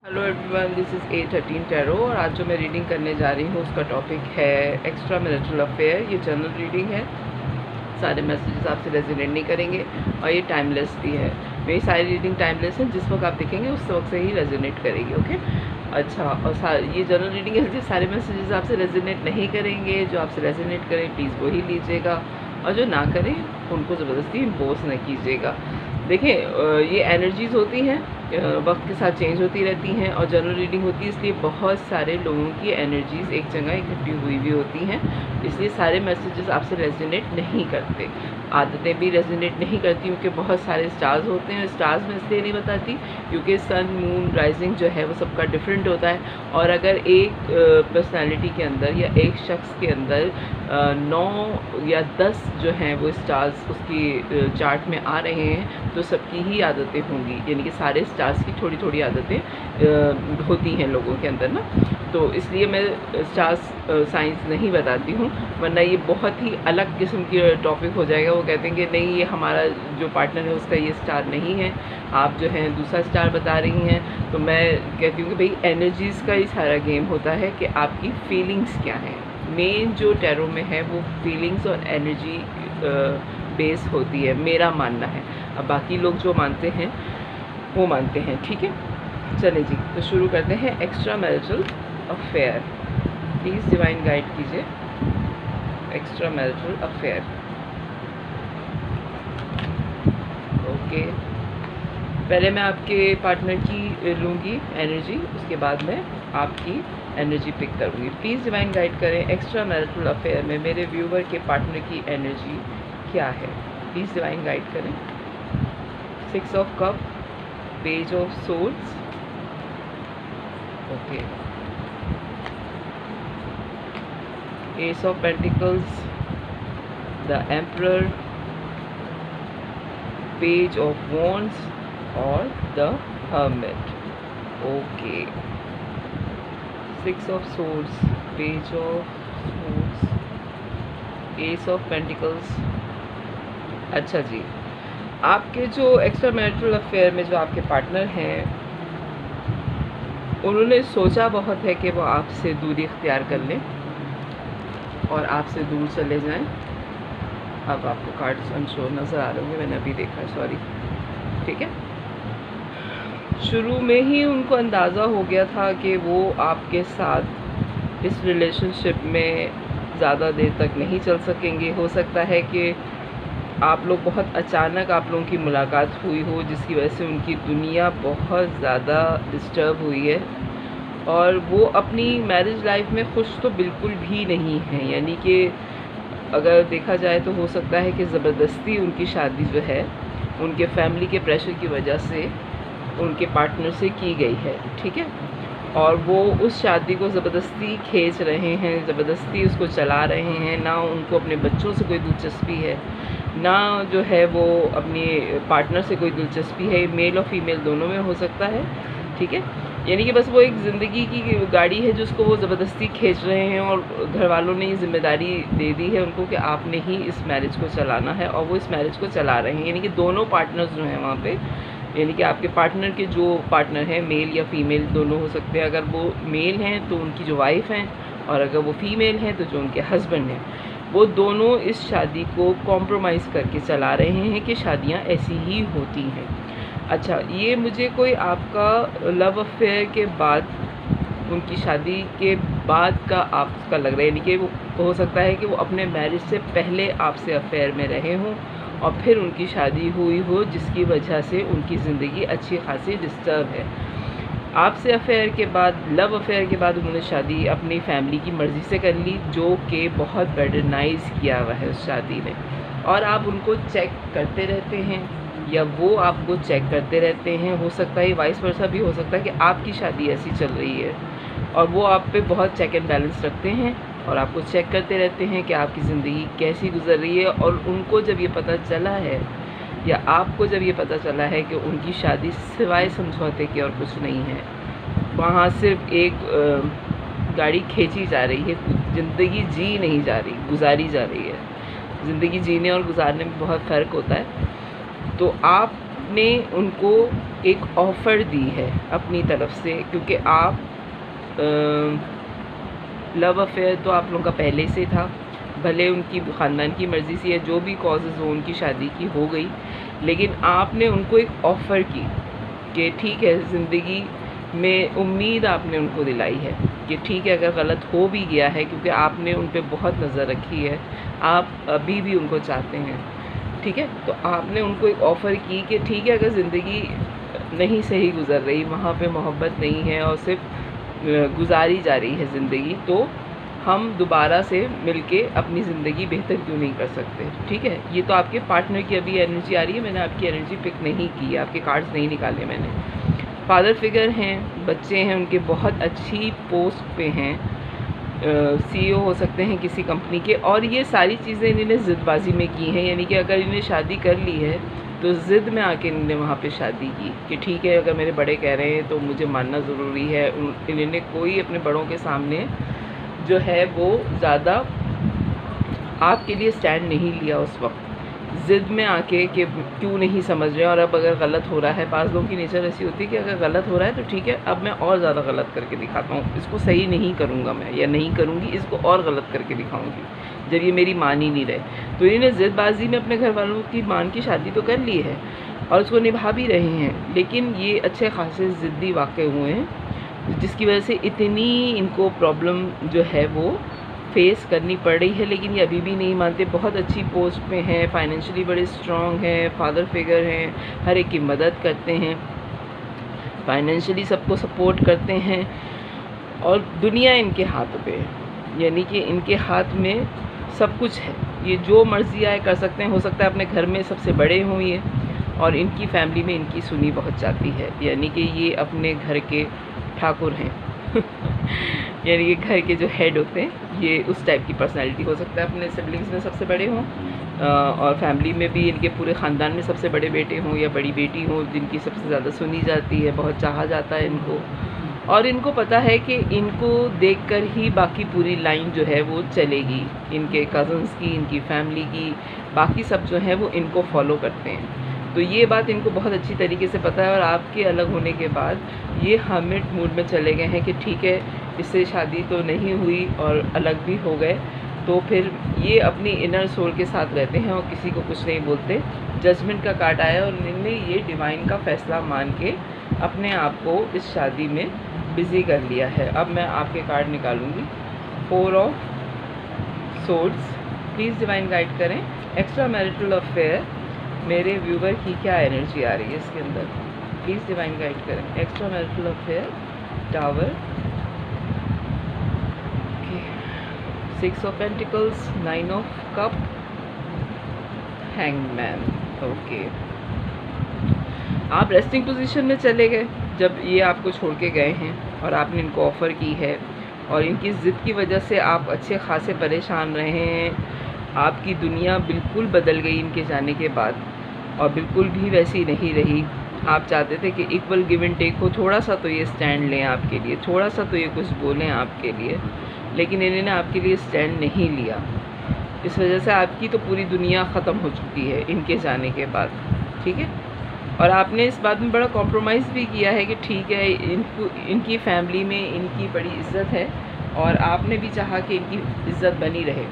Hello everyone, this is A13 tarot और आज जो मैं रीडिंग करने जा रही हूँ उसका टॉपिक है एक्स्ट्रा मैरिटल अफेयर। ये जनरल रीडिंग है, सारे मैसेजेस आपसे रेजोनेट नहीं करेंगे और ये टाइमलेस भी है। मेरी सारी रीडिंग टाइमलेस है, जिस वक्त आप देखेंगे उस वक्त से ही रेजोनेट करेगी। ओके, अच्छा। और ये जनरल रीडिंग है, इसलिए सारे मैसेजेस आपसे रेजोनेट नहीं करेंगे। जो आपसे रेजोनेट करें प्लीज़ वही लीजिएगा, और जो ना करें उनको ज़बरदस्ती इम्पोज न कीजिएगा। देखिए, ये एनर्जीज़ होती हैं, वक्त के साथ चेंज होती रहती हैं, और जनरल रीडिंग होती है इसलिए बहुत सारे लोगों की एनर्जीज़ एक जगह इकट्ठी हुई भी होती हैं, इसलिए सारे मैसेजेस आपसे रेजोनेट नहीं करते। आदतें भी रेजोनेट नहीं करती क्योंकि बहुत सारे स्टार्स होते हैं। स्टार्स में इसलिए नहीं बताती क्योंकि सन, मून, राइजिंग जो है वो सबका डिफरेंट होता है, और अगर एक पर्सनालिटी के अंदर या एक शख्स के अंदर 9 या 10 जो हैं वो स्टार्स उसकी चार्ट में आ रहे हैं तो सबकी ही आदतें होंगी, यानी कि सारे स्टार्स की थोड़ी थोड़ी आदतें होती हैं लोगों के अंदर ना। तो इसलिए मैं स्टार्स साइंस नहीं बताती हूँ, वरना ये बहुत ही अलग किस्म की टॉपिक हो जाएगा। वो कहते हैं कि नहीं, ये हमारा जो पार्टनर है उसका ये स्टार नहीं है, आप जो हैं दूसरा स्टार बता रही हैं। तो मैं कहती हूँ कि भाई एनर्जीज़ का ही सारा गेम होता है कि आपकी फीलिंग्स क्या हैं। मेन जो टैरो में है वो फीलिंग्स और एनर्जी बेस होती है, मेरा मानना है। अब बाकी लोग जो मानते हैं वो मानते हैं, ठीक है। चलें जी, तो शुरू करते हैं। Extramarital affair, please divine guide कीजिए। Extramarital affair, okay. पहले मैं आपके पार्टनर की लूँगी एनर्जी, उसके बाद मैं आपकी एनर्जी पिक करूँगी। प्लीज़ डिवाइन गाइड करें, एक्स्ट्रा मैरिटल अफेयर में मेरे व्यूवर के पार्टनर की एनर्जी क्या है। प्लीज़ डिवाइन गाइड करें। 6 of cup, page of swords, okay, ace of pentacles, the emperor, page of wands और the hermit, okay. 6 of swords, page of swords, ace of pentacles. अच्छा जी, आपके जो एक्स्ट्रा मैरिटल अफेयर में जो आपके partner हैं उन्होंने सोचा बहुत है कि वो आपसे दूरी इख्तियार कर लें और आपसे दूर चले जाएं। अब आपको कार्ड्स अनशोर नज़र आ रहे होंगे, मैंने अभी देखा, सॉरी, ठीक है। शुरू में ही उनको अंदाज़ा हो गया था कि वो आपके साथ इस रिलेशनशिप में ज़्यादा देर तक नहीं चल सकेंगे। हो सकता है कि आप लोग बहुत अचानक आप लोगों की मुलाकात हुई हो, जिसकी वजह से उनकी दुनिया बहुत ज़्यादा डिस्टर्ब हुई है, और वो अपनी मैरिज लाइफ में खुश तो बिल्कुल भी नहीं हैं। यानी कि अगर देखा जाए तो हो सकता है कि ज़बरदस्ती उनकी शादी जो है उनके फैमिली के प्रेशर की वजह से उनके पार्टनर से की गई है, ठीक है। और वो उस शादी को ज़बरदस्ती खींच रहे हैं, ज़बरदस्ती उसको चला रहे हैं। ना उनको अपने बच्चों से कोई दिलचस्पी है, ना जो है वो अपने पार्टनर से कोई दिलचस्पी है। मेल और फीमेल दोनों में हो सकता है, ठीक है। यानी कि बस वो एक ज़िंदगी की गाड़ी है जिसको वो ज़बरदस्ती खींच रहे हैं, और घर वालों ने ये ज़िम्मेदारी दे दी है उनको कि आपने ही इस मैरिज को चलाना है, और वो इस मैरिज को चला रहे हैं। यानी कि दोनों पार्टनर्स जो हैं वहाँ पे, यानी कि आपके पार्टनर के जो पार्टनर हैं, मेल या फीमेल दोनों हो सकते हैं। अगर वो मेल हैं तो उनकी जो वाइफ हैं, और अगर वो फीमेल हैं तो जो उनके हस्बैंड हैं, वो दोनों इस शादी को कॉम्प्रोमाइज़ करके चला रहे हैं कि शादियाँ ऐसी ही होती हैं। अच्छा, ये मुझे कोई आपका लव अफेयर के बाद, उनकी शादी के बाद का आपका लग रहा है। यानी कि वो हो सकता है कि वो अपने मैरिज से पहले आपसे अफेयर में रहे हों और फिर उनकी शादी हुई हो, जिसकी वजह से उनकी ज़िंदगी अच्छी खासी डिस्टर्ब है। आपसे अफेयर के बाद, लव अफेयर के बाद उन्होंने शादी अपनी फैमिली की मर्ज़ी से कर ली, जो कि बहुत बर्डनाइज़ किया हुआ है उस शादी ने, और आप उनको चेक करते रहते हैं या वो आपको चेक करते रहते हैं। हो सकता है वाइस वर्सा भी हो सकता है कि आपकी शादी ऐसी चल रही है और वो आप पे बहुत चेक एंड बैलेंस रखते हैं और आपको चेक करते रहते हैं कि आपकी ज़िंदगी कैसी गुजर रही है। और उनको जब ये पता चला है, या आपको जब ये पता चला है कि उनकी शादी सिवाय समझौते के और कुछ नहीं है, वहाँ सिर्फ एक गाड़ी खींची जा रही है, ज़िंदगी जी नहीं जा रही, गुजारी जा रही है। ज़िंदगी जीने और गुजारने में बहुत फ़र्क होता है। तो आप आपने उनको एक ऑफ़र दी है अपनी तरफ से, क्योंकि आप लव अफेयर तो आप लोगों का पहले से था, भले उनकी ख़ानदान की मर्ज़ी से या जो भी कॉजेज़ हो उनकी शादी की हो गई, लेकिन आपने उनको एक ऑफ़र की कि ठीक है, ज़िंदगी में उम्मीद आपने उनको दिलाई है कि ठीक है, अगर गलत हो भी गया है, क्योंकि आपने उन पे बहुत नज़र रखी है, आप अभी भी उनको चाहते हैं, ठीक है, तो आपने उनको एक ऑफ़र की कि ठीक है, अगर ज़िंदगी नहीं सही गुज़र रही, वहाँ पे मोहब्बत नहीं है और सिर्फ गुजारी जा रही है ज़िंदगी, तो हम दोबारा से मिलके अपनी ज़िंदगी बेहतर क्यों नहीं कर सकते, ठीक है। ये तो आपके पार्टनर की अभी एनर्जी आ रही है, मैंने आपकी एनर्जी पिक नहीं की, आपके कार्ड्स नहीं निकाले मैंने। फादर फिगर हैं, बच्चे हैं, उनके बहुत अच्छी पोस्ट पे हैं, CEO हो सकते हैं किसी कंपनी के, और ये सारी चीज़ें इन्होंने ज़िदबाज़ी में की हैं, यानी कि अगर इन्हें शादी कर ली है तो ज़िद में आके इन्होंने वहाँ पे शादी की कि ठीक है, अगर मेरे बड़े कह रहे हैं तो मुझे मानना ज़रूरी है। इन्होंने कोई अपने बड़ों के सामने जो है वो ज़्यादा आपके लिए स्टैंड नहीं लिया उस वक्त, ज़िद में आके कि क्यों नहीं समझ रहे हैं, और अब अगर गलत हो रहा है, बाज़ लोगों की नेचर ऐसी होती है कि अगर गलत हो रहा है तो ठीक है, अब मैं और ज़्यादा गलत करके दिखाता हूँ, इसको सही नहीं करूँगा मैं, या नहीं करूँगी, इसको और गलत करके दिखाऊँगी, जब ये मेरी मान ही नहीं रहे। तो इन्होंने ज़िदबाज़ी में अपने घर वालों की मान की शादी तो कर ली है और उसको निभा भी रहे हैं, लेकिन ये अच्छे खासे ज़िद्दी वाक़े हुए हैं, जिसकी वजह से इतनी इनको प्रॉब्लम जो है वो फेस करनी पड़ रही है। लेकिन ये अभी भी नहीं मानते, बहुत अच्छी पोस्ट पे हैं, फाइनेंशियली बड़े स्ट्रॉन्ग हैं, फादर फिगर हैं, हर एक की मदद करते हैं, फाइनेंशियली सबको सपोर्ट करते हैं, और दुनिया इनके हाथ पे है, यानी कि इनके हाथ में सब कुछ है, ये जो मर्ज़ी आए कर सकते हैं। हो सकता है अपने घर में सबसे बड़े हों ये, और इनकी फैमिली में इनकी सुनी बहुत जाती है, यानी कि ये अपने घर के ठाकुर हैं यानी कि घर के जो हेड होते हैं, ये उस टाइप की पर्सनैलिटी। हो सकता है अपने सिबलिंग्स में सबसे बड़े हों, और फैमिली में भी इनके पूरे ख़ानदान में सबसे बड़े बेटे हों या बड़ी बेटी हों, जिनकी सबसे ज़्यादा सुनी जाती है, बहुत चाहा जाता है इनको, और इनको पता है कि इनको देखकर ही बाकी पूरी लाइन जो है वो चलेगी, इनके कज़न्स की, इनकी फैमिली की, बाकी सब जो हैं वो इनको फॉलो करते हैं। तो ये बात इनको बहुत अच्छी तरीके से पता है, और आपके अलग होने के बाद ये हर्मिट मूड में चले गए हैं कि ठीक है, इससे शादी तो नहीं हुई और अलग भी हो गए, तो फिर ये अपनी इनर सोल के साथ रहते हैं और किसी को कुछ नहीं बोलते। जजमेंट का कार्ड आया और इन्होंने ये डिवाइन का फ़ैसला मान के अपने आप को इस शादी में बिज़ी कर लिया है। अब मैं आपके कार्ड निकालूंगी। 4 of swords, please divine guide करें एक्स्ट्रा मैरिटल अफेयर, मेरे व्यूवर की क्या एनर्जी आ रही है इसके अंदर, प्लीज़ डिवाइन गाइड करें extramarital affair, tower, 6 of pentacles, 9 of cup, hangman. Okay, आप रेस्टिंग पोजीशन में चले गए जब ये आपको छोड़ के गए हैं, और आपने इनको ऑफ़र की है, और इनकी ज़िद की वजह से आप अच्छे खासे परेशान रहे हैं। आपकी दुनिया बिल्कुल बदल गई इनके जाने के बाद, और बिल्कुल भी वैसी नहीं रही। आप चाहते थे कि इक्वल गिव एंड टेक हो, थोड़ा सा तो ये स्टैंड लें आपके लिए, थोड़ा सा तो ये कुछ बोलें आपके लिए, लेकिन इन्होंने आपके लिए स्टैंड नहीं लिया। इस वजह से आपकी तो पूरी दुनिया ख़त्म हो चुकी है इनके जाने के बाद, ठीक है। और आपने इस बात में बड़ा कॉम्प्रोमाइज़ भी किया है कि ठीक है, इनकी फैमिली में इनकी बड़ी इज़्ज़त है, और आपने भी चाहा कि इनकी इज़्ज़त बनी रहे,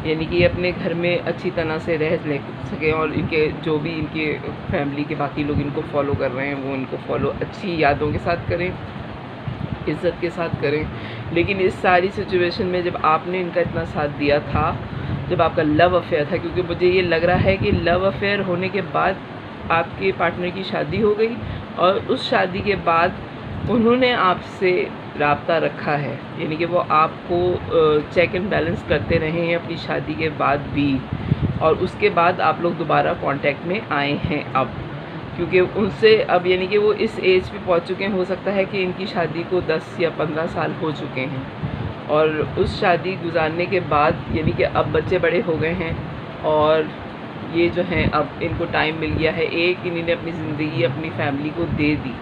यानी कि अपने घर में अच्छी तरह से रह ले सकें, और इनके जो भी इनके फैमिली के बाकी लोग इनको फॉलो कर रहे हैं वो इनको फॉलो अच्छी यादों के साथ करें, इज़्ज़त के साथ करें। लेकिन इस सारी सिचुएशन में जब आपने इनका इतना साथ दिया था, जब आपका लव अफेयर था, क्योंकि मुझे ये लग रहा है कि लव अफेयर होने के बाद आपके पार्टनर की शादी हो गई, और उस शादी के बाद उन्होंने आपसे राब्ता रखा है, यानी कि वो आपको चेक एंड बैलेंस करते रहे हैं अपनी शादी के बाद भी, और उसके बाद आप लोग दोबारा कांटेक्ट में आए हैं अब, क्योंकि उनसे अब यानी कि वो इस एज पे पहुंच चुके हैं, हो सकता है कि इनकी शादी को 10 या 15 साल हो चुके हैं, और उस शादी गुजारने के बाद यानी कि अब बच्चे बड़े हो गए हैं, और ये जो हैं अब इनको टाइम मिल गया है, एक इन्होंने अपनी ज़िंदगी अपनी फैमिली को दे दी,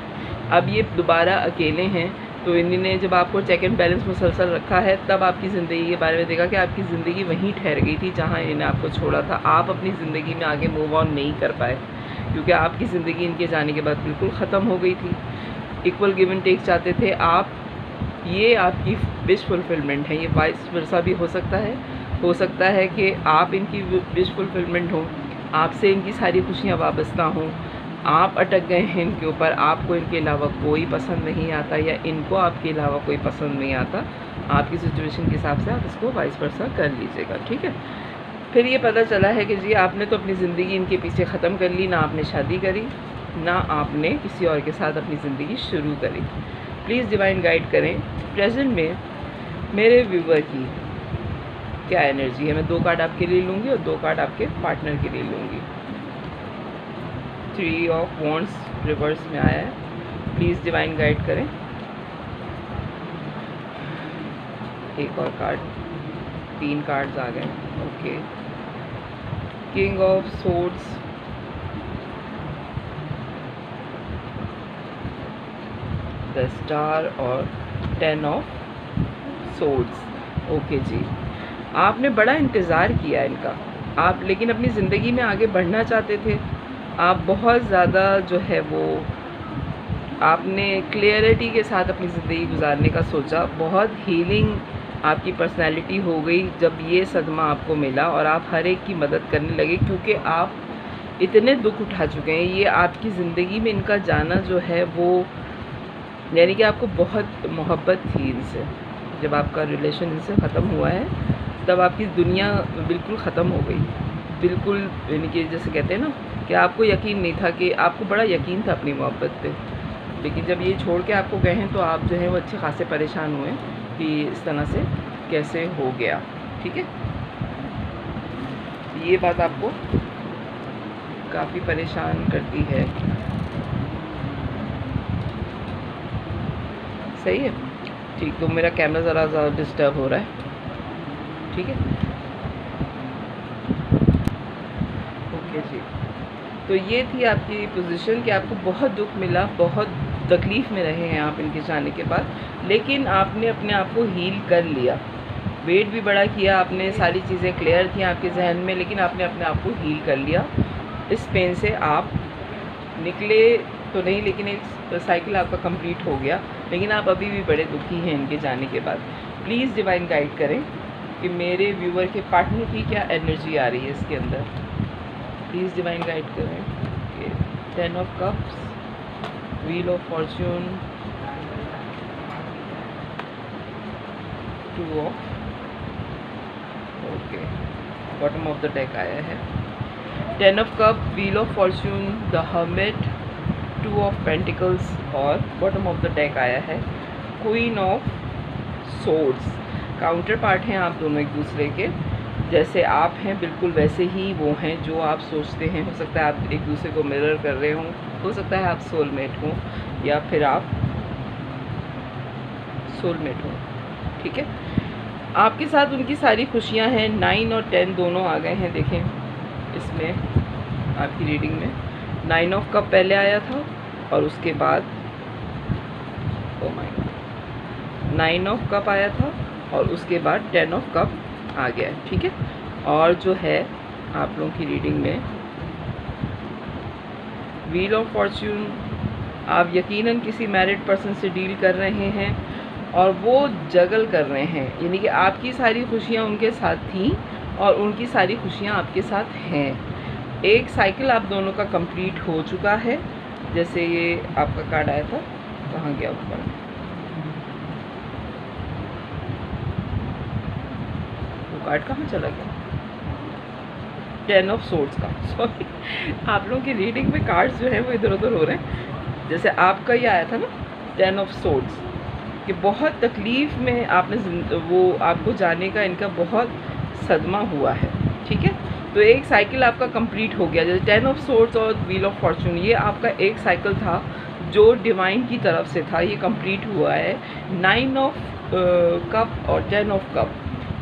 अब ये दोबारा अकेले हैं। तो इन्होंने जब आपको चेक एंड बैलेंस मुसलसल रखा है, तब आपकी ज़िंदगी के बारे में देखा कि आपकी ज़िंदगी वहीं ठहर गई थी जहाँ इन्होंने आपको छोड़ा था, आप अपनी ज़िंदगी में आगे मूव ऑन नहीं कर पाए, क्योंकि आपकी ज़िंदगी इनके जाने के बाद बिल्कुल ख़त्म हो गई थी। इक्वल गिव एंड टेक चाहते थे आप, ये आपकी विश फुलफिलमेंट है। ये वाइस वर्सा भी हो सकता है। हो सकता है कि आप इनकी विश फुलफिलमेंट हो, आपसे इनकी सारी खुशियाँ वाबस्ता हों, आप अटक गए हैं इनके ऊपर, आपको इनके अलावा कोई पसंद नहीं आता या इनको आपके अलावा कोई पसंद नहीं आता। आपकी सिचुएशन के हिसाब से आप इसको वाइस वर्सा कर लीजिएगा, ठीक है। फिर ये पता चला है कि जी आपने तो अपनी ज़िंदगी इनके पीछे ख़त्म कर ली, ना आपने शादी करी, ना आपने किसी और के साथ अपनी ज़िंदगी शुरू करी। प्लीज़ डिवाइन गाइड करें प्रेजेंट में मेरे व्यूवर की क्या एनर्जी है। मैं 2 कार्ड आपके लिए लूँगी और 2 कार्ड आपके पार्टनर के लिए लूँगी। 3 ऑफ वॉन्ड्स रिवर्स में आया है। प्लीज़ डिवाइन गाइड करें। एक और कार्ड, 3 कार्ड्स आ गए। Okay, king of swords, the star और 10 ऑफ सोर्ड्स। ओके जी, आपने बड़ा इंतज़ार किया इनका, आप लेकिन अपनी ज़िंदगी में आगे बढ़ना चाहते थे। आप बहुत ज़्यादा जो है वो आपने क्लियरिटी के साथ अपनी ज़िंदगी गुजारने का सोचा। बहुत हीलिंग आपकी पर्सनैलिटी हो गई जब ये सदमा आपको मिला और आप हर एक की मदद करने लगे, क्योंकि आप इतने दुख उठा चुके हैं। ये आपकी ज़िंदगी में इनका जाना जो है वो, यानी कि आपको बहुत मोहब्बत थी इनसे। जब आपका रिलेशन इनसे ख़त्म हुआ है तब आपकी दुनिया बिल्कुल ख़त्म हो गई, बिल्कुल, यानी कि जैसे कहते हैं ना कि आपको यकीन नहीं था, कि आपको बड़ा यकीन था अपनी मोहब्बत पे, लेकिन जब ये छोड़ के आपको गए हैं तो आप जो है वो अच्छे खासे परेशान हुए कि इस तरह से कैसे हो गया, ठीक है। ये बात आपको काफ़ी परेशान करती है, सही है, ठीक। तो मेरा कैमरा ज़रा ज़्यादा डिस्टर्ब हो रहा है, ठीक है। ओके जी, तो ये थी आपकी पोजीशन कि आपको बहुत दुख मिला, बहुत तकलीफ़ में रहे हैं आप इनके जाने के बाद, लेकिन आपने अपने आप को हील कर लिया। वेट भी बड़ा किया आपने, सारी चीज़ें क्लियर थी आपके जहन में, लेकिन आपने अपने आप को हील कर लिया। इस पेन से आप निकले तो नहीं, लेकिन एक साइकिल आपका कंप्लीट हो गया, लेकिन आप अभी भी बड़े दुखी हैं इनके जाने के बाद। प्लीज़ डिवाइन गाइड करें कि मेरे व्यूवर के पार्टनर की क्या एनर्जी आ रही है इसके अंदर। प्लीज़ डिवाइन गाइड करें। 10 of cups, wheel of Fortune, 2 of, okay, bottom of the deck आया है। 10 of cup, wheel of Fortune, the hermit, 2 of pentacles और बॉटम ऑफ द डेक आया है queen of swords. Counter part हैं आप दोनों एक दूसरे के, जैसे आप हैं बिल्कुल वैसे ही वो हैं जो आप सोचते हैं। हो सकता है आप एक दूसरे को मिरर कर रहे हों, हो सकता है आप सोलमेट हों, या फिर आप सोलमेट हों, ठीक है। आपके साथ उनकी सारी खुशियां हैं। 9 और 10 दोनों आ गए हैं, देखें इसमें आपकी रीडिंग में 9 ऑफ कप पहले आया था और उसके बाद oh my God 9 of cup आया था और उसके बाद 10 ऑफ कप आ गया है, ठीक है। और जो है आप लोगों की रीडिंग में व्हील ऑफ फॉर्च्यून, आप यकीनन किसी मैरिड पर्सन से डील कर रहे हैं और वो जगल कर रहे हैं, यानी कि आपकी सारी खुशियाँ उनके साथ थीं और उनकी सारी खुशियाँ आपके साथ हैं। एक साइकिल आप दोनों का कंप्लीट हो चुका है। जैसे ये आपका कार्ड आया था, कहाँ गया ऊपर, वो कार्ड कहाँ चला गया, 10 ऑफ सोर्ड्स का, सॉरी आप लोगों की रीडिंग में कार्ड्स जो है वो इधर उधर हो रहे हैं। जैसे आपका ये आया था ना 10 ऑफ सोर्ड्स, कि बहुत तकलीफ़ में आपने वो आपको जाने का इनका बहुत सदमा हुआ है, ठीक है। तो एक साइकिल आपका कंप्लीट हो गया। जैसे 10 ऑफ सोर्ड्स और व्हील ऑफ फॉर्च्यून, ये आपका एक साइकिल था जो डिवाइन की तरफ से था, ये कंप्लीट हुआ है। 9 ऑफ कप और 10 ऑफ कप,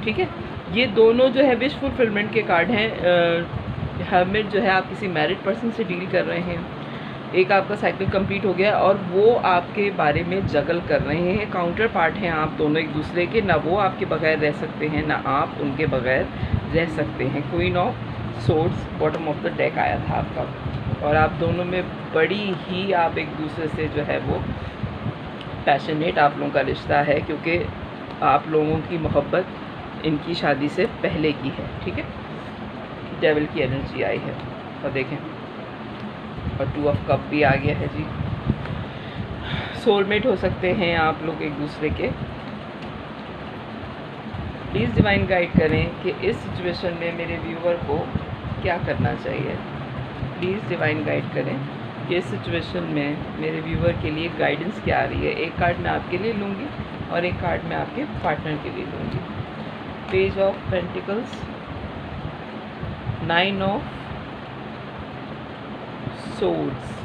ठीक है। ये दोनों जो है विश फुलफिलमेंट के कार्ड हैं। हर्मिट जो है आप किसी मैरिड पर्सन से डील कर रहे हैं, एक आपका साइकिल कंप्लीट हो गया और वो आपके बारे में जगल कर रहे हैं। काउंटर पार्ट हैं आप दोनों एक दूसरे के, ना वो आपके बगैर रह सकते हैं ना आप उनके बगैर रह सकते हैं। Queen of swords bottom of the deck आया था आपका, और आप दोनों में बड़ी ही आप एक दूसरे से जो है वो पैशनेट आप लोगों का रिश्ता है, क्योंकि आप लोगों की मोहब्बत इनकी शादी से पहले की है। ठीक है, डेविल की एनर्जी आई है और देखें, और 2 ऑफ कप भी आ गया है जी। सोलमेट हो सकते हैं आप लोग एक दूसरे के। प्लीज़ डिवाइन गाइड करें कि इस सिचुएशन में मेरे व्यूअर को क्या करना चाहिए। प्लीज़ डिवाइन गाइड करें कि इस सिचुएशन में मेरे व्यूअर के लिए गाइडेंस क्या आ रही है। एक कार्ड मैं आपके लिए लूँगी और एक कार्ड मैं आपके पार्टनर के लिए लूँगी। Page of pentacles, 9 of swords.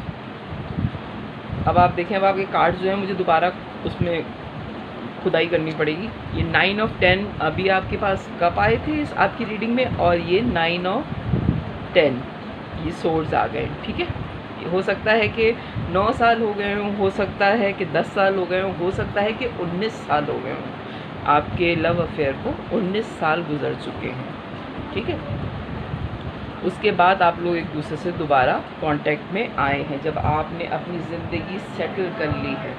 अब आप देखें, अब आपके कार्ड जो है मुझे दोबारा उसमें खुदाई करनी पड़ेगी। ये 9 ऑफ 10 अभी आपके पास कब आए थे इस आपकी रीडिंग में, और ये 9 ऑफ 10 ये सोर्ड्स आ गए। ठीक है, हो सकता है कि 9 साल हो गए हों, हो सकता है कि 10 साल हो गए हों, हो सकता है कि 19 साल हो गए हों। आपके लव अफेयर को 19 साल गुजर चुके हैं। ठीक है, उसके बाद आप लोग एक दूसरे से दोबारा कांटेक्ट में आए हैं, जब आपने अपनी ज़िंदगी सेटल कर ली है।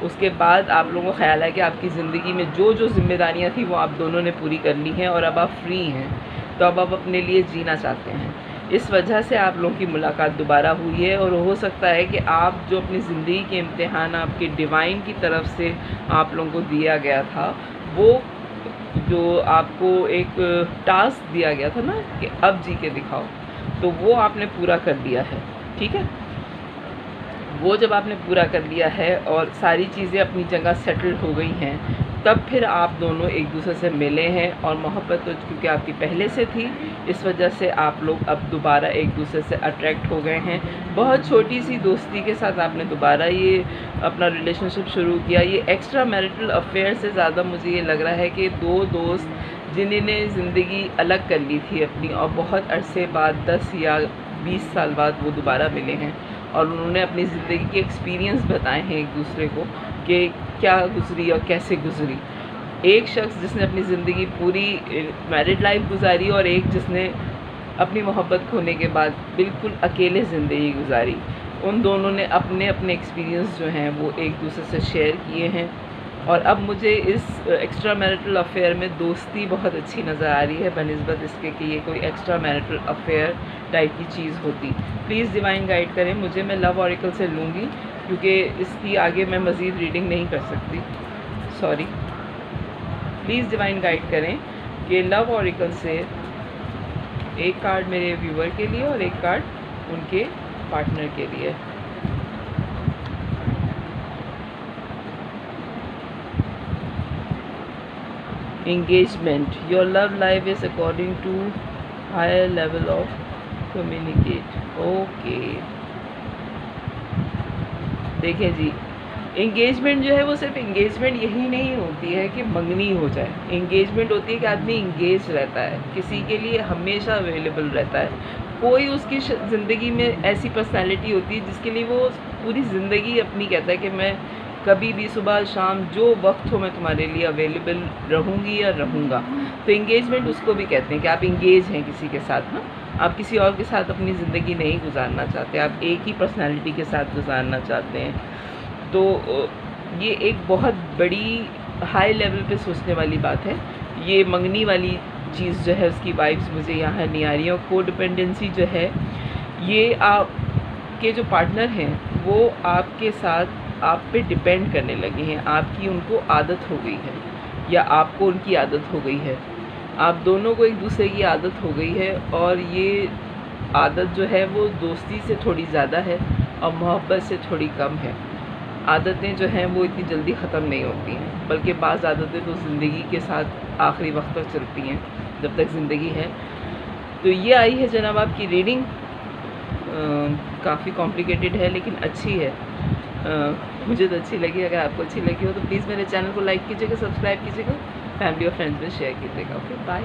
उसके बाद आप लोगों को ख्याल है कि आपकी ज़िंदगी में जो जो जिम्मेदारियां थी वो आप दोनों ने पूरी कर ली हैं और अब आप फ्री हैं, तो अब आप अपने लिए जीना चाहते हैं। इस वजह से आप लोगों की मुलाकात दोबारा हुई है, और हो सकता है कि आप जो अपनी ज़िंदगी के इम्तिहान आपके डिवाइन की तरफ से आप लोगों को दिया गया था, वो जो आपको एक टास्क दिया गया था ना कि अब जी के दिखाओ, तो वो आपने पूरा कर लिया है। ठीक है, वो जब आपने पूरा कर लिया है और सारी चीज़ें अपनी जगह सेटल हो गई हैं, तब फिर आप दोनों एक दूसरे से मिले हैं। और मोहब्बत तो क्योंकि आपकी पहले से थी, इस वजह से आप लोग अब दोबारा एक दूसरे से अट्रैक्ट हो गए हैं। बहुत छोटी सी दोस्ती के साथ आपने दोबारा ये अपना रिलेशनशिप शुरू किया। ये एक्स्ट्रा मैरिटल अफेयर से ज़्यादा मुझे ये लग रहा है कि 2 दोस्त जिन्होंने ज़िंदगी अलग कर ली थी अपनी, और बहुत अरसे बाद 10 या 20 साल बाद वो दोबारा मिले हैं, और उन्होंने अपनी ज़िंदगी के एक्सपीरियंस बताए हैं एक दूसरे को कि क्या गुजरी और कैसे गुजरी। एक शख्स जिसने अपनी ज़िंदगी पूरी मैरिड लाइफ गुजारी, और एक जिसने अपनी मोहब्बत खोने के बाद बिल्कुल अकेले ज़िंदगी गुजारी। उन दोनों ने अपने अपने एक्सपीरियंस जो हैं वो एक दूसरे से शेयर किए हैं। और अब मुझे इस एक्स्ट्रा मैरिटल अफेयर में दोस्ती बहुत अच्छी नज़र आ रही है, बनिस्बत इसके कि ये कोई एक्स्ट्रा मैरिटल अफेयर टाइप की चीज़ होती। प्लीज़ डिवाइन गाइड करें मुझे। मैं लव ऑरिकल से लूँगी क्योंकि इसकी आगे मैं मज़ीद रीडिंग नहीं कर सकती, सॉरी। प्लीज़ डिवाइन गाइड करें कि लव ऑरिकल से एक कार्ड मेरे व्यूअर के लिए और एक कार्ड उनके पार्टनर के लिए। engagement, your love life is according to higher level of communicate। Okay, देखिए जी, इंगेजमेंट जो है वो सिर्फ इंगेजमेंट यही नहीं होती है कि मंगनी हो जाए। इंगेजमेंट होती है कि आदमी इंगेज रहता है, किसी के लिए हमेशा अवेलेबल रहता है। कोई उसकी ज़िंदगी में ऐसी पर्सनैलिटी होती है जिसके लिए वो पूरी ज़िंदगी अपनी कहता है कि मैं कभी भी सुबह शाम जो वक्त हो मैं तुम्हारे लिए अवेलेबल रहूँगी या रहूँगा। तो इंगेजमेंट उसको भी कहते हैं कि आप इंगेज हैं किसी के साथ ना, आप किसी और के साथ अपनी ज़िंदगी नहीं गुजारना चाहते, आप एक ही पर्सनैलिटी के साथ गुजारना चाहते हैं। तो ये एक बहुत बड़ी हाई लेवल पे सोचने वाली बात है। ये मंगनी वाली चीज़ जो है उसकी वाइब्स मुझे यहाँ नहीं आ रही है। और कोडिपेंडेंसी जो है, ये आपके जो पार्टनर हैं वो आपके साथ आप पे डिपेंड करने लगे हैं, आपकी उनको आदत हो गई है या आपको उनकी आदत हो गई है। आप दोनों को एक दूसरे की आदत हो गई है, और ये आदत जो है वो दोस्ती से थोड़ी ज़्यादा है और मोहब्बत से थोड़ी कम है। आदतें जो हैं वो इतनी जल्दी ख़त्म नहीं होती हैं, बल्कि बाज़ आदतें तो ज़िंदगी के साथ आखिरी वक्त तक चलती हैं, जब तक ज़िंदगी है। तो ये आई है जनाब आपकी रीडिंग। काफ़ी कॉम्प्लिकेटेड है लेकिन अच्छी है। मुझे तो अच्छी लगी। अगर आपको अच्छी लगी हो तो प्लीज़ मेरे चैनल को लाइक कीजिएगा, सब्सक्राइब कीजिएगा, फैमिली और फ्रेंड्स में शेयर कीजिएगा। Okay, bye.